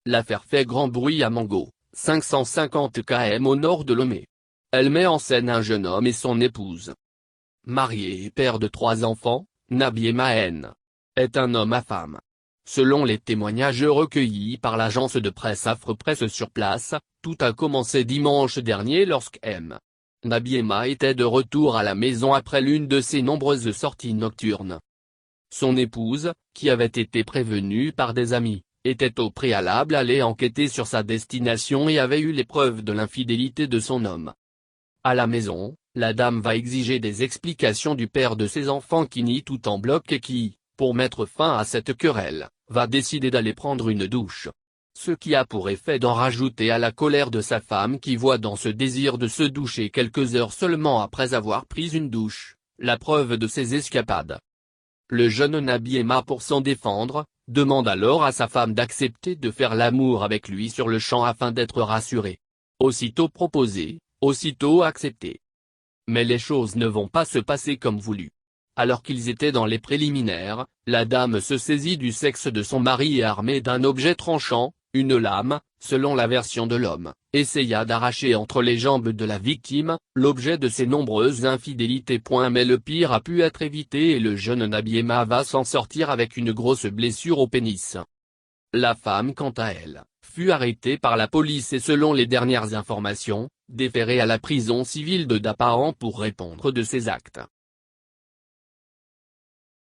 L'affaire fait grand bruit à Mango, 550 km au nord de Lomé. Elle met en scène un jeune homme et son épouse. Marié et père de 3 enfants, Nabi Mahen est un homme à femme. Selon les témoignages recueillis par l'agence de presse Afrepresse sur place, tout a commencé dimanche dernier lorsque Nabi était de retour à la maison après l'une de ses nombreuses sorties nocturnes. Son épouse, qui avait été prévenue par des amis, était au préalable allée enquêter sur sa destination et avait eu les preuves de l'infidélité de son homme. À la maison, la dame va exiger des explications du père de ses enfants qui nie tout en bloc et qui, pour mettre fin à cette querelle, va décider d'aller prendre une douche. Ce qui a pour effet d'en rajouter à la colère de sa femme qui voit dans ce désir de se doucher quelques heures seulement après avoir pris une douche, la preuve de ses escapades. Le jeune Nabi pour s'en défendre, demande alors à sa femme d'accepter de faire l'amour avec lui sur le champ afin d'être rassuré. Aussitôt proposé, aussitôt accepté. Mais les choses ne vont pas se passer comme voulu. Alors qu'ils étaient dans les préliminaires, la dame se saisit du sexe de son mari et armée d'un objet tranchant, une lame, selon la version de l'homme, essaya d'arracher entre les jambes de la victime, l'objet de ses nombreuses infidélités. Mais le pire a pu être évité et le jeune Nabi va s'en sortir avec une grosse blessure au pénis. La femme quant à elle, fut arrêtée par la police et selon les dernières informations, déférée à la prison civile de Daparan pour répondre de ses actes.